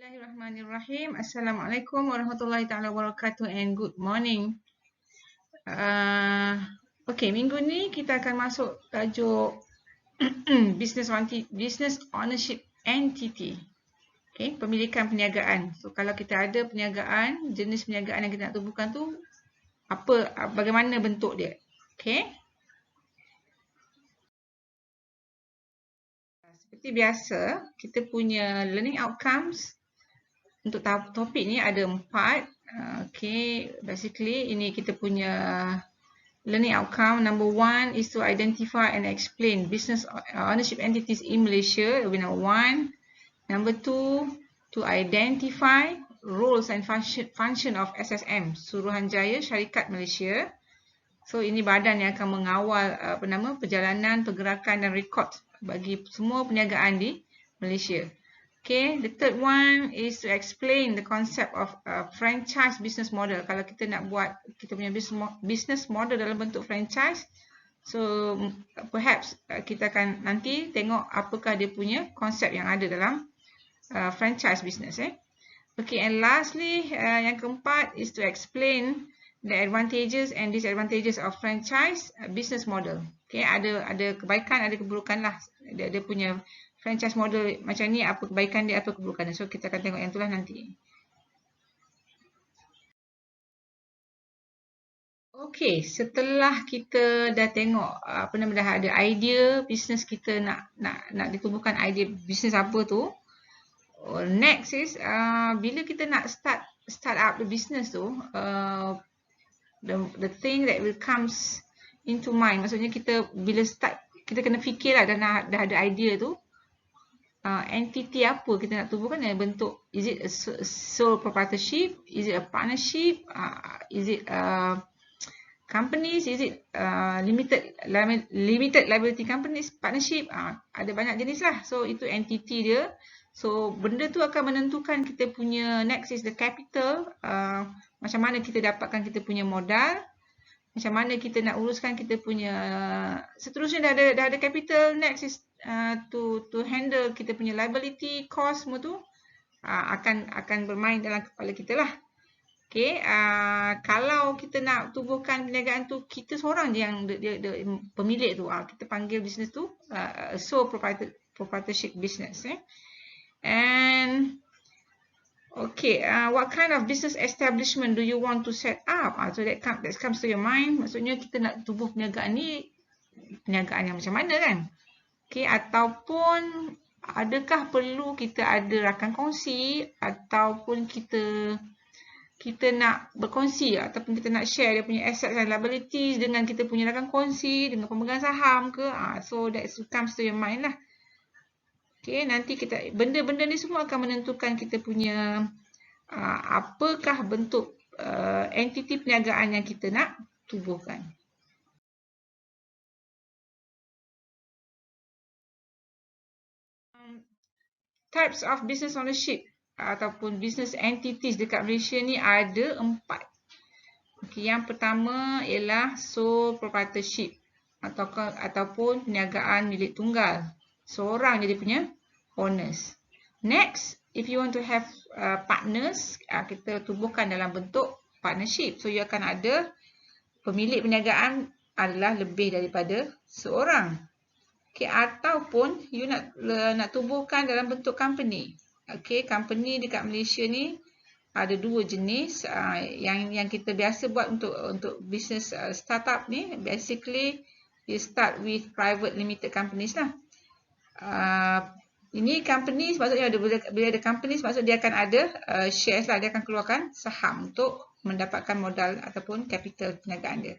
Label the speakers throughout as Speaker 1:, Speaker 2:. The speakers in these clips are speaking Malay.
Speaker 1: Bismillahirrahmanirrahim. Assalamualaikum warahmatullahi taala wabarakatuh and good morning. Okey, minggu ni kita akan masuk tajuk business ownership entity. Okey, pemilikan perniagaan. So kalau kita ada perniagaan, jenis perniagaan yang kita nak tubuhkan tu bagaimana bentuk dia. Okey. Seperti biasa, kita punya learning outcomes untuk topik ni ada 4. Okay, basically ini kita punya learning outcome. Number 1 is to identify and explain business ownership entities in Malaysia. That will be number 1. Number 2, to identify roles and function of SSM, Suruhanjaya Syarikat Malaysia. So ini badan yang akan mengawal perjalanan, pergerakan dan rekod bagi semua perniagaan di Malaysia. Okay, the third one is to explain the concept of franchise business model. Kalau kita nak buat kita punya business model dalam bentuk franchise, so perhaps kita akan nanti tengok apakah dia punya konsep yang ada dalam franchise business. Okay, and lastly, yang keempat is to explain the advantages and disadvantages of franchise business model. Okay, ada kebaikan, ada keburukan lah. Dia punya franchise model macam ni, apa kebaikan dia, apa keburukan dia. So kita akan tengok yang itulah nanti. Okey, setelah kita dah tengok dah ada idea bisnes kita nak ditubuhkan idea bisnes apa tu. Next is bila kita nak start up the business tu, the thing that will comes into mind, maksudnya kita bila start kita kena fikirlah dah ada idea tu. Entity apa kita nak tubuhkan dalam bentuk, is it a sole proprietorship, is it a partnership, is it companies, is it limited liability companies, partnership, ada banyak jenis lah. So itu entity dia. So benda tu akan menentukan kita punya, next is the capital, macam mana kita dapatkan kita punya modal, macam mana kita nak uruskan kita punya, seterusnya dah ada capital. Next is to handle kita punya liability, cost semua tu akan bermain dalam kepala kita lah. Okay, kalau kita nak tubuhkan perniagaan tu kita seorang je yang dia pemilik tu, kita panggil business tu sole proprietorship business. And okay, what kind of business establishment do you want to set up? So that comes to your mind. Maksudnya kita nak tubuh perniagaan ni, perniagaan yang macam mana kan? Okay, ataupun adakah perlu kita ada rakan kongsi, ataupun kita nak berkongsi, ataupun kita nak share dia punya assets and liabilities dengan kita punya rakan kongsi, dengan pemegang saham ke? So that comes to your mind lah. Okay, nanti kita benda-benda ni semua akan menentukan kita punya apakah bentuk entiti perniagaan yang kita nak tubuhkan. Types of business ownership ataupun business entities dekat Malaysia ni ada 4. Okay, yang pertama ialah sole proprietorship ataupun perniagaan milik tunggal. Seorang jadi punya owners. Next, if you want to have partners, kita tubuhkan dalam bentuk partnership. So you akan ada pemilik perniagaan adalah lebih daripada seorang. Okay, ataupun you nak tubuhkan dalam bentuk company. Okay, company dekat Malaysia ni ada 2 jenis. Yang kita biasa buat untuk business startup ni, basically you start with private limited companies lah. Ini companies, maksudnya bila ada companies, maksud dia akan ada shares lah, dia akan keluarkan saham untuk mendapatkan modal ataupun capital perniagaan dia.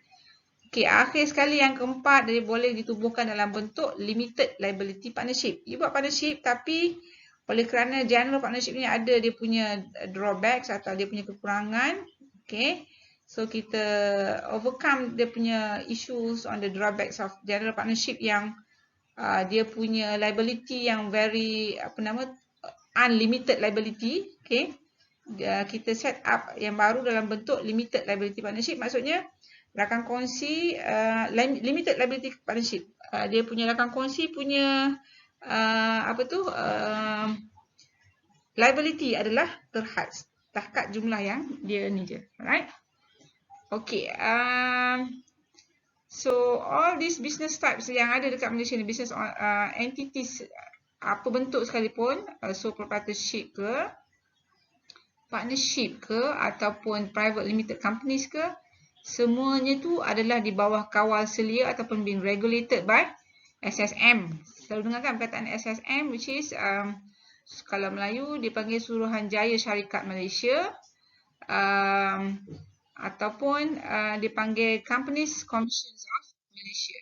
Speaker 1: Okay, akhir sekali yang keempat, dia boleh ditubuhkan dalam bentuk limited liability partnership. You buat partnership tapi oleh kerana general partnership ni ada dia punya drawbacks atau dia punya kekurangan. Okay, so kita overcome dia punya issues on the drawbacks of general partnership yang dia punya liability yang very unlimited liability. Okay, kita set up yang baru dalam bentuk limited liability partnership. Maksudnya rakan kongsi, limited liability partnership. Dia punya rakan kongsi punya liability adalah terhad. Setakat jumlah yang dia ni je. Alright. Okay. So all these business types yang ada dekat Malaysia ni, business entities apa bentuk sekalipun, sole proprietorship ke, partnership ke, ataupun private limited companies ke, semuanya tu adalah di bawah kawal selia ataupun being regulated by SSM. Selalu dengar kan perkataan SSM, which is kalau Melayu dipanggil Suruhanjaya Syarikat Malaysia, ataupun dipanggil Companies Commission of Malaysia.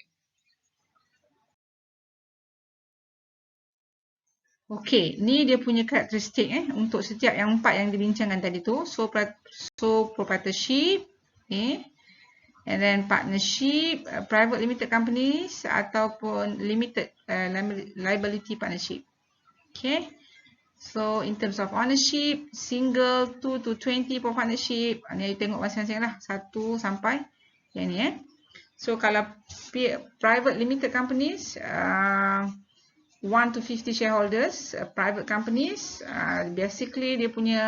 Speaker 1: Okey, ni dia punya karakteristik untuk setiap yang 4 yang dibincangkan tadi tu. Sole proprietorship, okay. And then partnership, private limited companies ataupun limited liability partnership. Okay. So in terms of ownership, single 2 to 20 for partnership. Ni tengok masing-masing lah, 1 sampai yang ni So kalau private limited companies, 1 to 50 shareholders, private companies, basically dia punya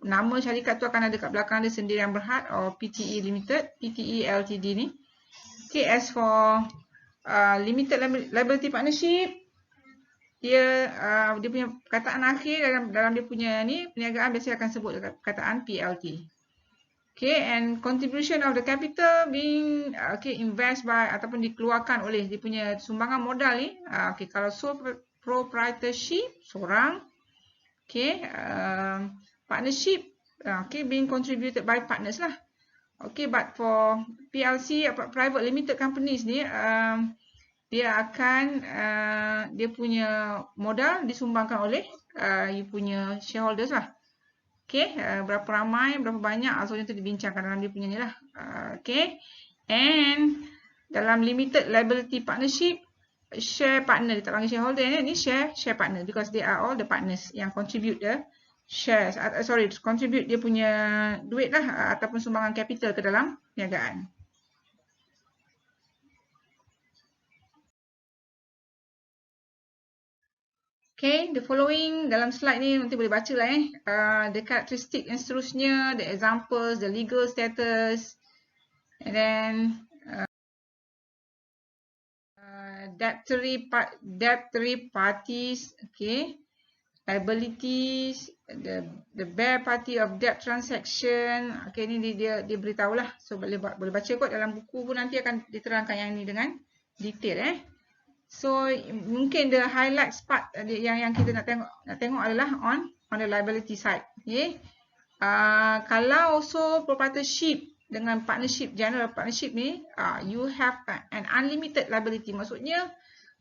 Speaker 1: nama syarikat tu akan ada kat belakang dia Sendirian Berhad or PTE Limited, PTE Ltd ni. Okay, as for limited liability partnership, dia punya perkataan akhir dalam dia punya ni perniagaan biasanya akan sebut perkataan PLT. Okay, and contribution of the capital being invest by ataupun dikeluarkan oleh dia punya sumbangan modal ni. Okay, kalau sole proprietorship seorang, okay, partnership, okay, being contributed by partners lah. Okay, but for PLC, private limited companies ni, dia akan dia punya modal disumbangkan oleh you punya shareholders lah. Okay, berapa ramai, berapa banyak, soalnya tu dibincangkan dalam dia punya ni lah. Okay, and dalam limited liability partnership, share partner, dia tak panggil shareholder ni share partner because they are all the partners yang contribute the shares, contribute dia punya duit lah ataupun sumbangan capital ke dalam perniagaan. Okay, the following dalam slide ni nanti boleh baca lah the karakteristik yang seterusnya, the examples, the legal status, and then debtory parties, okay, liabilities, the bare party of debt transaction. Okay, ni dia beritahu lah. So boleh baca kot dalam buku pun nanti akan diterangkan yang ni dengan detail So mungkin the highlights part yang kita nak tengok adalah on the liability side. Okay. Kalau sole proprietorship dengan partnership, general partnership ni, you have an unlimited liability. Maksudnya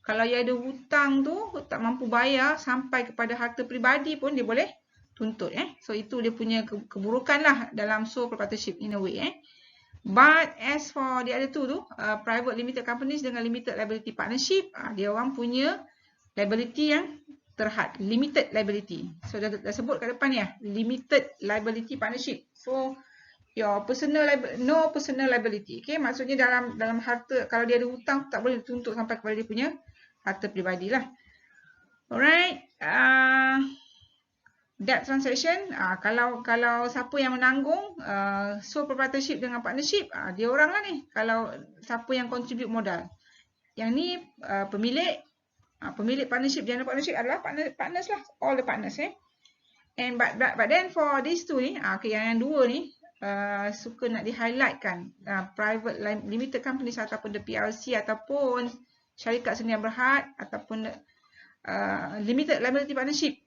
Speaker 1: kalau you ada hutang tu tak mampu bayar sampai kepada harta peribadi pun dia boleh tuntut So itu dia punya keburukan lah dalam sole proprietorship in a way But as for the other two tu, private limited companies dengan limited liability partnership, dia orang punya liability yang terhad, limited liability. So dah sebut kat depan ni limited liability partnership. So your no personal liability. Okay, maksudnya dalam harta, kalau dia ada hutang tak boleh tuntut sampai kepada dia punya harta peribadi lah. Alright. Debt transaction, kalau siapa yang menanggung sole proprietorship dengan partnership, dia orang lah ni. Kalau siapa yang contribute modal. Yang ni pemilik partnership, general partnership adalah partners lah, all the partners And but then for these two ni, okay, yang dua ni suka nak di-highlightkan private limited companies ataupun the PLC ataupun syarikat sendirian berhad ataupun limited liability partnership.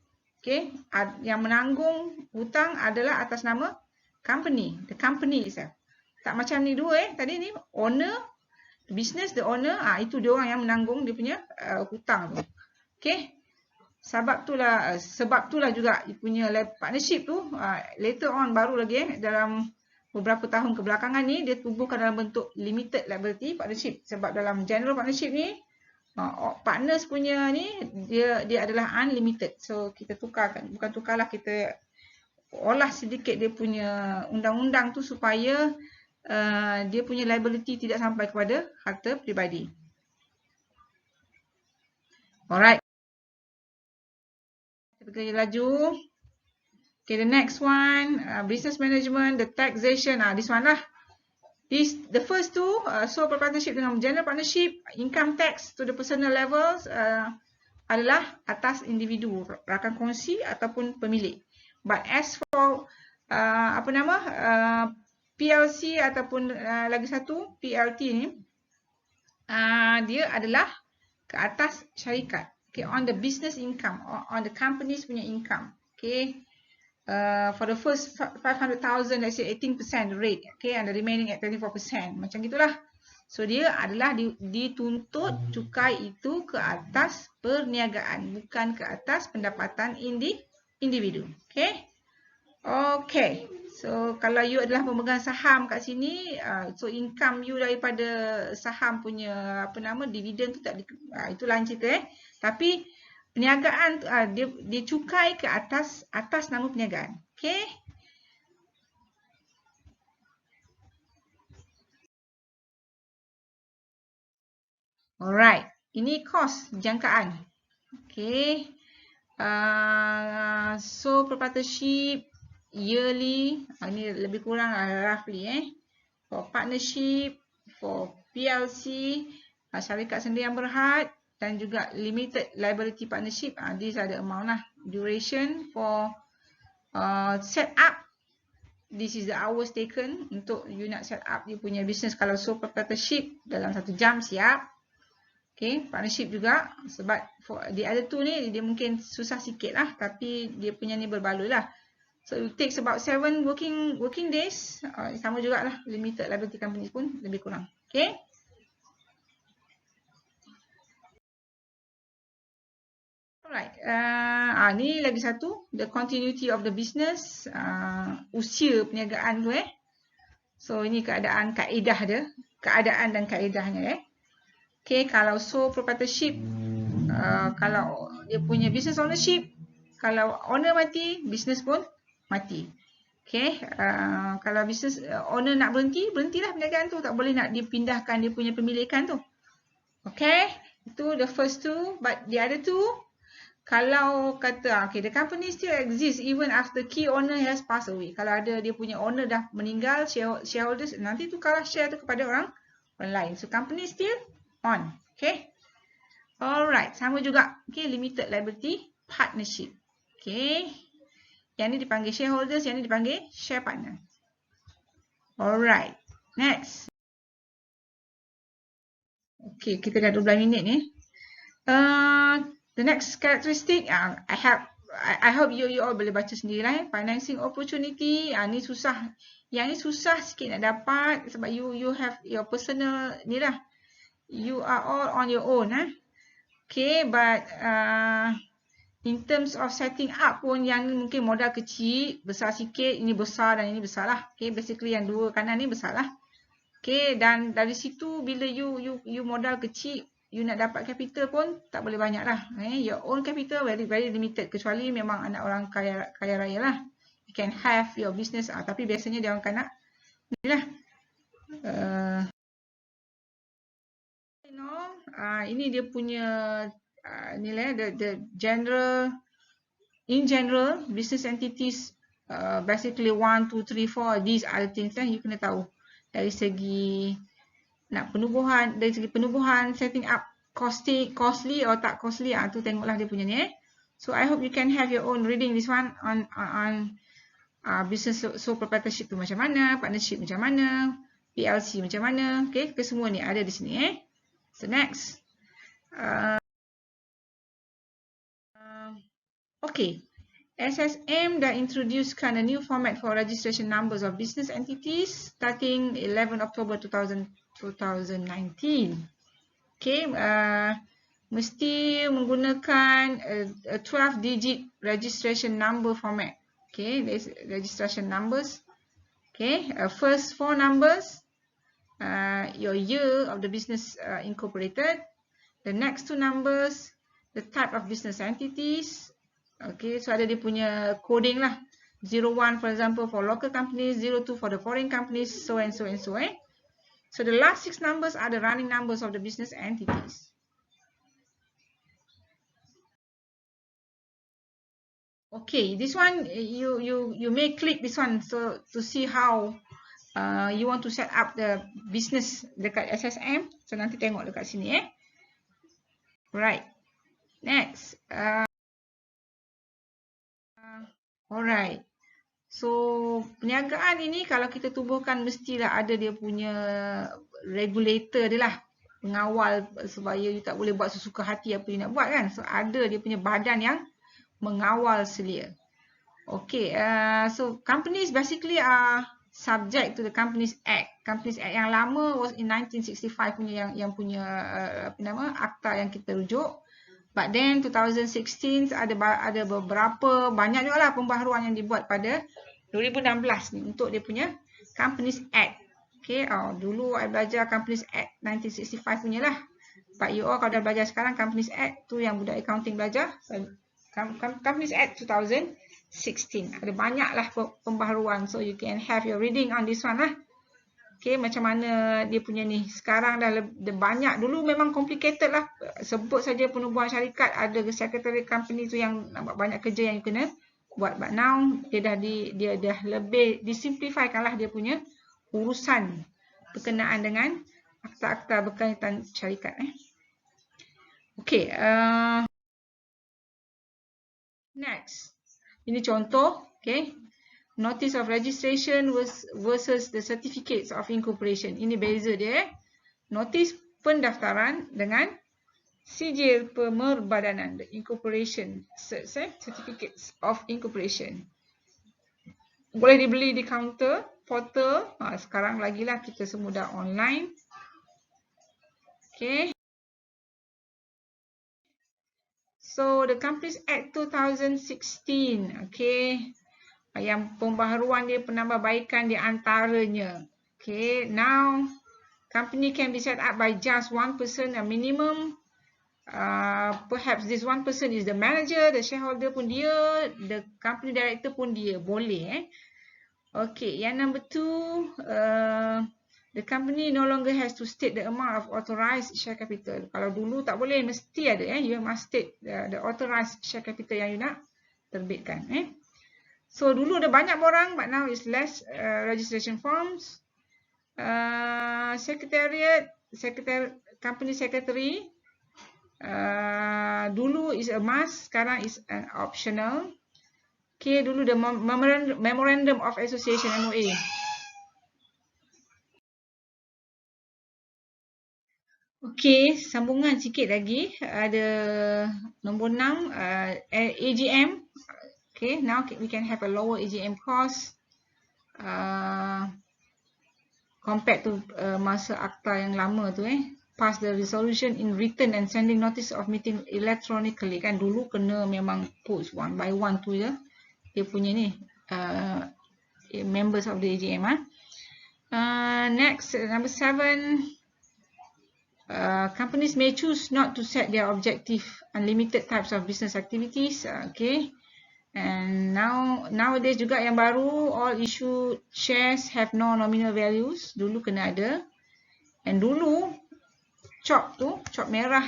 Speaker 1: Okay, yang menanggung hutang adalah atas nama company, the company itself. Tak macam ni dua tadi ni owner, the business, the owner, itu dia orang yang menanggung dia punya hutang tu. Okay, sebab itulah juga dia punya partnership tu later on baru lagi dalam beberapa tahun kebelakangan ni dia tubuhkan dalam bentuk limited liability partnership. Sebab dalam general partnership ni partners punya ni dia adalah unlimited. So kita tukarkan, bukan tukarlah, kita olah sedikit dia punya undang-undang tu supaya dia punya liability tidak sampai kepada harta peribadi. Alright. Kita pergi laju. Okay, the next one, business management, the taxation. This one lah. The first two, sole proprietorship dengan general partnership, income tax to the personal levels adalah atas individu, rakan kongsi ataupun pemilik. But as for PLC ataupun lagi satu PLT ni, dia adalah ke atas syarikat. Okay, on the business income, on the company's punya income. Okay. For the first 500,000, let's say 18% rate, okay, and the remaining at 24%, macam gitulah. So dia adalah dituntut cukai itu ke atas perniagaan, bukan ke atas pendapatan individu. Okay, okay. So kalau you adalah pemegang saham kat sini, so income you daripada saham punya dividen tu tak itu lain cerita. Tapi perniagaan dia cukai ke atas nama perniagaan. Okay. Alright. Ini kos jangkaan. Okay. So proprietorship yearly, ini lebih kurang roughly for partnership, for PLC, syarikat sendirian berhad, dan juga limited liability partnership, these are the amount lah. Duration for set up, this is the hours taken untuk you nak set up you punya business. Kalau sole proprietorship dalam 1 jam siap. Okay, partnership juga, sebab for the other two ni dia mungkin susah sikit lah, tapi dia punya ni berbaloi lah. So it takes about 7 working days. Sama jugalah, limited liability company pun lebih kurang. Okay. Alright, ni lagi satu, the continuity of the business, usia perniagaan tu So ini keadaan kaedah keadaan dan kaedahnya Okay, kalau sole proprietorship, kalau dia punya business ownership, kalau owner mati, business pun mati. Okay, kalau business owner nak berhentilah perniagaan tu, tak boleh nak dipindahkan dia punya pemilikan tu. Okay, itu the first two, but the other two, kalau kata, okay, the company still exists even after key owner has passed away. Kalau ada dia punya owner dah meninggal, shareholders, nanti tukarlah share tu kepada orang lain. So, company still on. Okay. Alright, sama juga. Okay, limited liability partnership. Okay. Yang ni dipanggil shareholders, yang ni dipanggil share partner. Alright, next. Okay, kita dah 12 minit ni. The next characteristic, I hope you all boleh baca sendiri lah. Financing opportunity, ni susah. Yang ni susah sikit nak dapat sebab you have your personal ni lah. You are all on your own. Okay, but in terms of setting up pun yang ni mungkin modal kecil, besar sikit, ini besar dan ini besar lah. Okay, basically yang dua kanan ni besar lah. Okay, dan dari situ bila you modal kecil, you nak dapat capital pun tak boleh banyak lah. Your own capital very limited. Kecuali memang anak orang kaya raya lah. You can have your business. Tapi biasanya dia orang nak ni lah. Ini dia punya ni lah. The general, in general, business entities basically 1, 2, 3, 4. These are the things lah you kena tahu. Dari segi penubuhan, setting up costly or tak costly, tu tengoklah dia punya ni. So I hope you can have your own reading this one on business sole proprietorship tu macam mana, partnership macam mana, PLC macam mana. Okay, semua ni ada di sini So next. Okay. SSM dah introducekan a new format for registration numbers of business entities starting 11 October 2019. Okay, mesti menggunakan a 12-digit registration number format. Okay, there's registration numbers. Okay, first 4 numbers, your year of the business incorporated. The next 2 numbers, the type of business entities. Okay, so ada dia punya coding lah. 01 for example for local companies, 02 for the foreign companies, so and so and so. So the last 6 numbers are the running numbers of the business entities. Okay, this one you may click this one so to see how you want to set up the business dekat SSM. So nanti tengok dekat sini Right. Next. Alright. So perniagaan ini kalau kita tubuhkan mestilah ada dia punya regulator dia lah. Pengawal supaya you tak boleh buat sesuka hati apa you nak buat kan. So ada dia punya badan yang mengawal selia. Okay, so companies basically are subject to the Companies Act. Companies Act yang lama was in 1965 punya yang punya apa nama akta yang kita rujuk. But then 2016 ada beberapa banyak juga lah pembaharuan yang dibuat pada 2016 ni untuk dia punya Companies Act. Okay, dulu I belajar Companies Act 1965 punya lah. But you all kalau dah belajar sekarang Companies Act tu yang budak accounting belajar. Companies Act 2016. Ada banyaklah pembaharuan. So you can have your reading on this one lah. Okay, macam mana dia punya ni. Sekarang dah banyak. Dulu memang complicated lah. Sebut saja penubuhan syarikat. Ada secretary company tu yang nampak banyak kerja yang you kena buat. But now dia dah lebih disimplifykan lah dia punya urusan berkenaan dengan akta-akta berkaitan syarikat. Okay. Next. Ini contoh, okay. Notice of registration versus the certificates of incorporation. Ini beza dia. Notice pendaftaran dengan sijil pemerbadanan, the incorporation certificates of incorporation. Boleh dibeli di counter, portal. Sekarang lagi lah kita semua dah online. Okay. So the Companies Act 2016, okay. Yang pembaharuan dia penambahbaikan di antaranya. Okay, now company can be set up by just one person, a minimum. Perhaps this one person is the manager, the shareholder pun dia, the company director pun dia. Boleh Okay, yang number 2, the company no longer has to state the amount of authorized share capital. Kalau dulu tak boleh, mesti ada you must state the authorized share capital yang you nak terbitkan So dulu ada banyak borang, but now is less registration forms. Company secretary. Dulu is a must, sekarang is an optional. Okay, dulu the Memorandum of Association MOA. Okay, sambungan sikit lagi. Ada nombor 6, AGM. Okay, now we can have a lower AGM cost compared to masa akta yang lama tu Pass the resolution in written and sending notice of meeting electronically. Kan dulu kena memang post one by one tu je. Dia punya ni members of the AGM. Next, number 7. Companies may choose not to set their objective unlimited types of business activities. Okay. And nowadays juga yang baru, all issued shares have no nominal values. Dulu kena ada. And dulu chop merah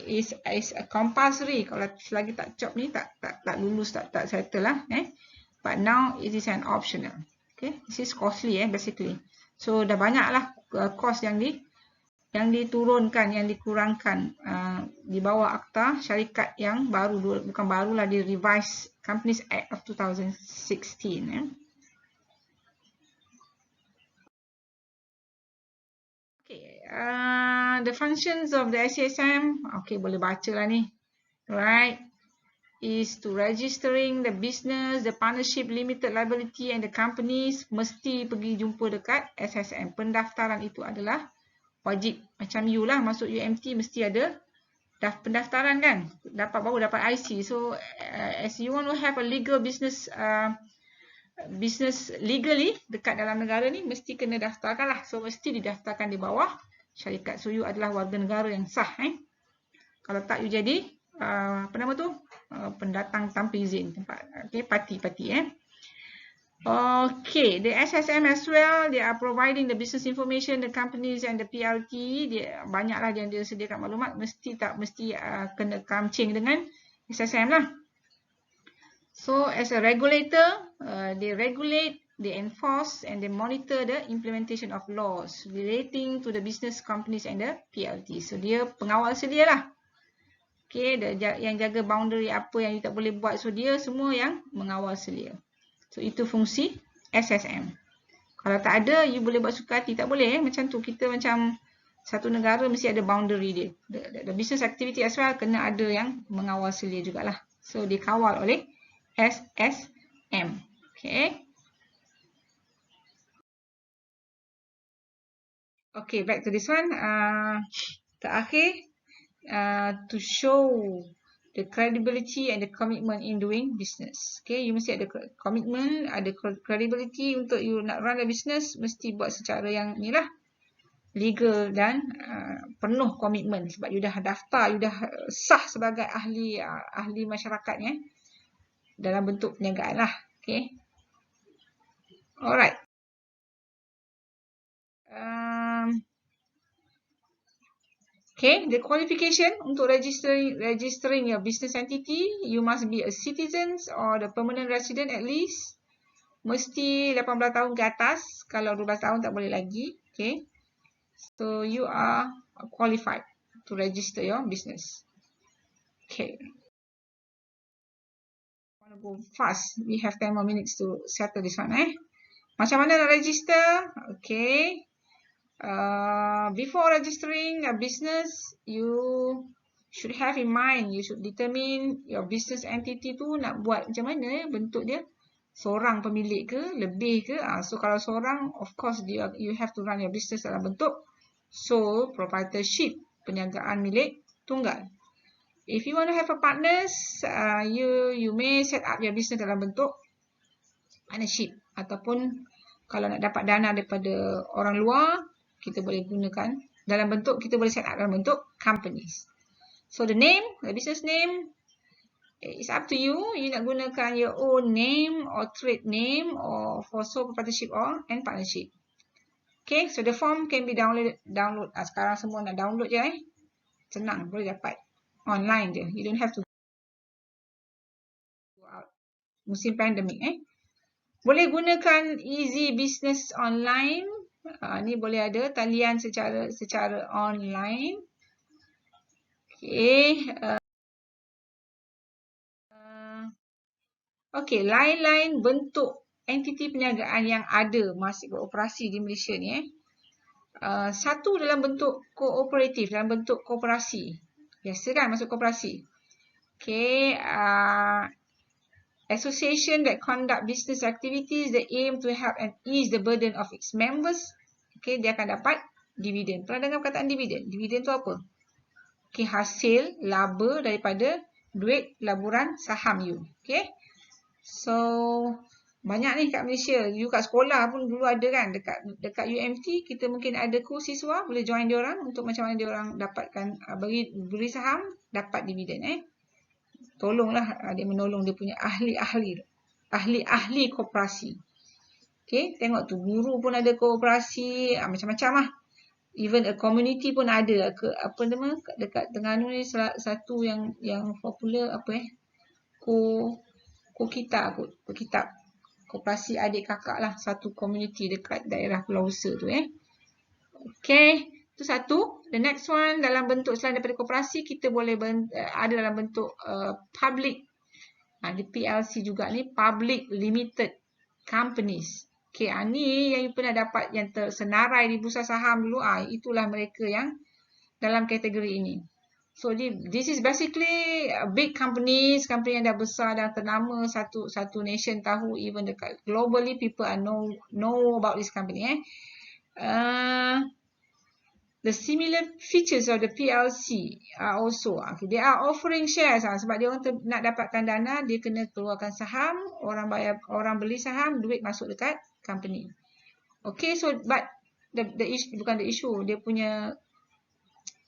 Speaker 1: is a compulsory. Kalau selagi tak chop ni tak lulus, tak settle lah. But now it is an optional. Okay, this is costly basically. So dah banyak lah cost yang diturunkan, yang dikurangkan di bawah akta syarikat yang baru, bukan barulah, di Revised Companies Act of 2016. Okay, the functions of the SCSM, okay, boleh baca lah ni, right, is to registering the business, the partnership, limited liability and the companies. Mesti pergi jumpa dekat SSM. Pendaftaran itu adalah wajib. Macam you lah masuk UMT mesti ada pendaftaran kan. Baru dapat IC. So as you want to have a legal business legally dekat dalam negara ni, mesti kena daftarkan lah. So mesti didaftarkan di bawah syarikat. So you adalah warga negara yang sah. Kalau tak you jadi apa nama tu, pendatang tanpa izin tempat. Okay, parti. Okay, the SSM as well, they are providing the business information, the companies and the PLT. Dia banyaklah yang dia sediakan maklumat, mesti kena kamcing dengan SSM lah. So as a regulator, they regulate, they enforce and they monitor the implementation of laws relating to the business companies and the PLT. So dia pengawal sedia lah. Okay, yang jaga boundary apa yang you tak boleh buat. So dia semua yang mengawal sedia. So itu fungsi SSM. Kalau tak ada, you boleh buat suka hati. Tak boleh macam tu. Kita macam satu negara mesti ada boundary dia. The business activity as well kena ada yang mengawal selia jugalah. So dikawal oleh SSM. Okay. Okay, back to this one. Terakhir, to show the credibility and the commitment in doing business. Okay, you mesti ada commitment, ada credibility untuk you nak run the business, mesti buat secara yang ni lah, legal dan penuh komitmen sebab you dah daftar, you dah sah sebagai ahli masyarakat ni dalam bentuk perniagaan lah. Okay. Alright. Okay, the qualification untuk registering your business entity, you must be a citizen or the permanent resident at least. Mesti 18 tahun ke atas, kalau 12 tahun tak boleh lagi. Okay, so you are qualified to register your business. Okay. I want to go fast. We have 10 more minutes to settle this one. Macam mana nak register? Okay. Before registering a business, you should have in mind, you should determine your business entity tu nak buat macam mana bentuk dia. Seorang pemilik ke, lebih ke? So kalau seorang, of course you have to run your business dalam bentuk sole proprietorship, perniagaan milik tunggal. If you want to have a partners, you may set up your business dalam bentuk partnership, ataupun kalau nak dapat dana daripada orang luar, kita boleh gunakan dalam bentuk, kita boleh set up dalam bentuk companies. So the name, the business name, it's up to you. You nak gunakan your own name or trade name or for sole proprietorship or and partnership. Okay, so the form can be download. Sekarang semua nak download je senang, boleh dapat online je. You don't have to go out. Musim pandemik Boleh gunakan Easy Business Online. Ni boleh ada talian secara online. Okay. Okay, lain-lain bentuk entiti perniagaan yang ada masih beroperasi di Malaysia ni. Satu dalam bentuk kooperatif, dalam bentuk koperasi. Biasa kan masuk koperasi. Okay. Association that conduct business activities that aim to help and ease the burden of its members. Okay, dia akan dapat dividen. Pernah dengar perkataan dividen? Dividen tu apa? Okay, hasil laba daripada duit laburan saham you. Okay. So, banyak ni kat Malaysia. You kat sekolah pun dulu ada kan. Dekat UMT, kita mungkin ada kurs siswa. Boleh join diorang untuk macam mana diorang dapatkan, beri saham, dapat dividen. Tolonglah dia menolong dia punya ahli-ahli koperasi. Okay, tengok tu guru pun ada koperasi, macam-macam lah. Even a community pun ada. Apa nama dekat Terengganu ni satu yang popular Kitab. Koperasi adik kakak lah, satu community dekat daerah Pulau Usa tu Okay. Itu satu. The next one, dalam bentuk selain daripada koperasi, kita boleh ada dalam bentuk public. Di PLC juga ni, public limited companies. Okay, ni yang you pernah dapat yang tersenarai di bursa saham dulu. Itulah mereka yang dalam kategori ini. So, this is basically big companies, company yang dah besar dan ternama, satu nation tahu, even dekat globally people know about this company. The similar features of the PLC are also, they are offering shares sebab dia orang nak dapatkan dana, dia kena keluarkan saham, orang beli saham, duit masuk dekat company. Okay, so but the issue, bukan the issue, dia punya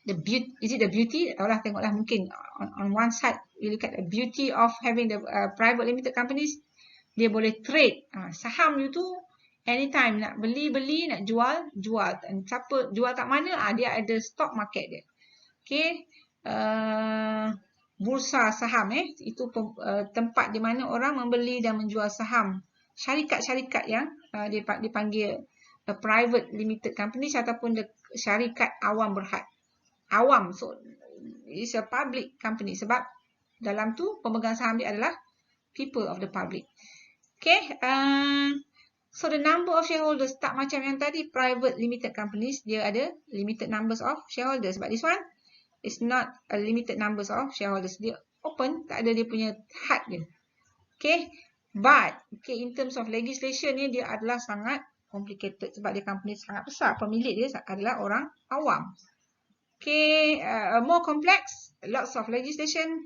Speaker 1: is it the beauty? Tahulah, tengoklah mungkin on one side you look at the beauty of having the private limited companies, dia boleh trade saham you tu. Anytime nak beli, nak jual. Dan siapa jual kat mana, dia ada stock market dia. Okay. bursa saham. Itu tempat di mana orang membeli dan menjual saham. Syarikat-syarikat yang dipanggil private limited companies ataupun syarikat awam berhad. Awam, so it's a public company sebab dalam tu pemegang saham dia adalah people of the public. Okay, so the number of shareholders tak macam yang tadi private limited companies, dia ada limited numbers of shareholders, but this one is not a limited numbers of shareholders. Dia open, tak ada dia punya had dia. Okay, but in terms of legislation ni dia adalah sangat complicated sebab dia company sangat besar, pemilik dia adalah orang awam. Okay, more complex, lots of legislation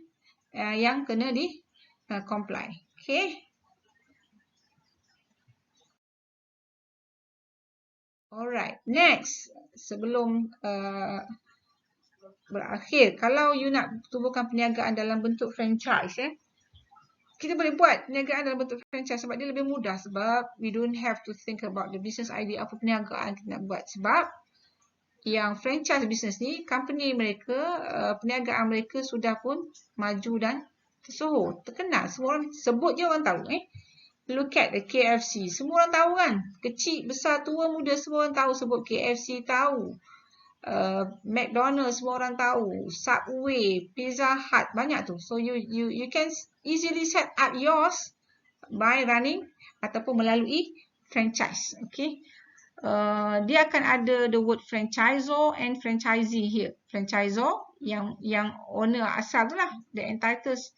Speaker 1: yang kena di comply. Okay. Alright, next. Sebelum berakhir, kalau you nak tubuhkan perniagaan dalam bentuk franchise, kita boleh buat perniagaan dalam bentuk franchise sebab dia lebih mudah, sebab we don't have to think about the business idea, apa perniagaan kita nak buat. Sebab yang franchise business ni, company mereka, perniagaan mereka sudah pun maju dan tersohor, terkenal. Semua orang sebut je orang tahu. Look at the KFC. Semua orang tahu kan? Kecil, besar, tua, muda, semua orang tahu sebut KFC, tahu. McDonald's semua orang tahu. Subway, Pizza Hut, banyak tu. So you can easily set up yours by running ataupun melalui franchise. Okay. Dia akan ada the word franchisor and franchisee here. Franchisor yang owner asal tu lah. That entitles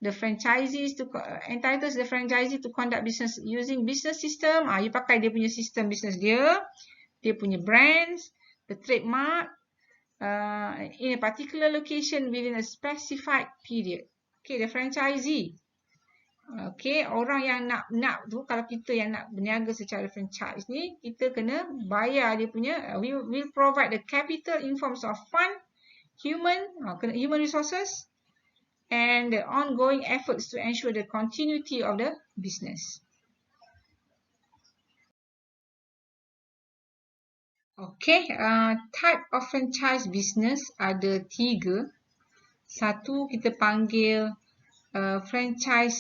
Speaker 1: the franchisee to conduct business using business system. You pakai dia punya sistem business dia punya brands, the trademark in a particular location within a specified period. Okay, the franchisee. Okay, orang yang nak tu, kalau kita yang nak berniaga secara franchise ni, kita kena bayar dia punya, we will provide the capital in forms of fund, human resources, and the ongoing efforts to ensure the continuity of the business. Okay, type of franchise business ada 3. Satu kita panggil franchise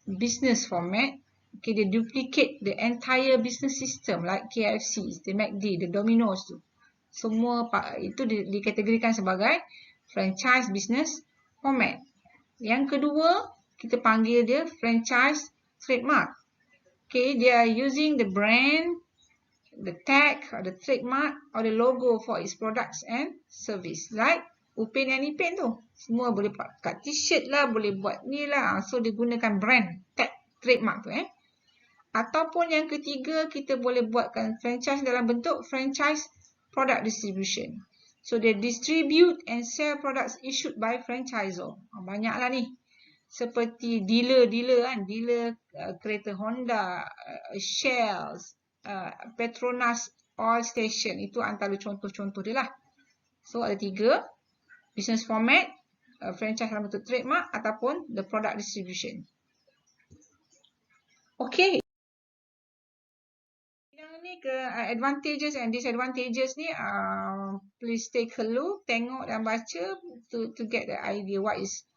Speaker 1: business format. Okay, they duplicate the entire business system like KFC, the McD, the Domino's tu. Semua itu dikategorikan sebagai franchise business format. Yang kedua, kita panggil dia franchise trademark. Okay, they are using the brand, the tag, or the trademark, or the logo for its products and service. Like Upin dan Ipin tu. Semua boleh pakai t-shirt lah, boleh buat ni lah. So, dia gunakan brand, tag, trademark tu. Ataupun yang ketiga, kita boleh buatkan franchise dalam bentuk franchise product distribution. So, they distribute and sell products issued by franchisor. Banyaklah ni. Seperti dealer kan. Dealer kereta Honda, Shell, Petronas Oil Station. Itu antara contoh-contoh dia lah. So, ada 3. Business format, franchise dalam bentuk trademark ataupun the product distribution. Okay. Ni ke advantages and disadvantages ni, please take a look, tengok dan baca to get the idea what is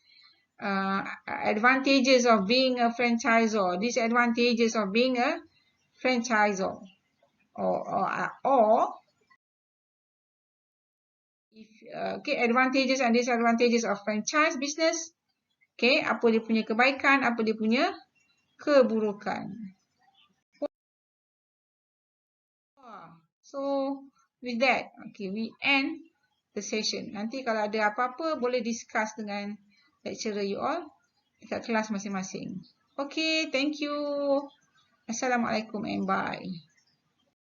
Speaker 1: advantages of being a franchisor, disadvantages of being a franchisor, or if okay, advantages and disadvantages of franchise business. Okay, apa dia punya kebaikan, apa dia punya keburukan. So, with that, okay, we end the session. Nanti kalau ada apa-apa, boleh discuss dengan lecturer you all dekat kelas masing-masing. Okay, thank you. Assalamualaikum and bye.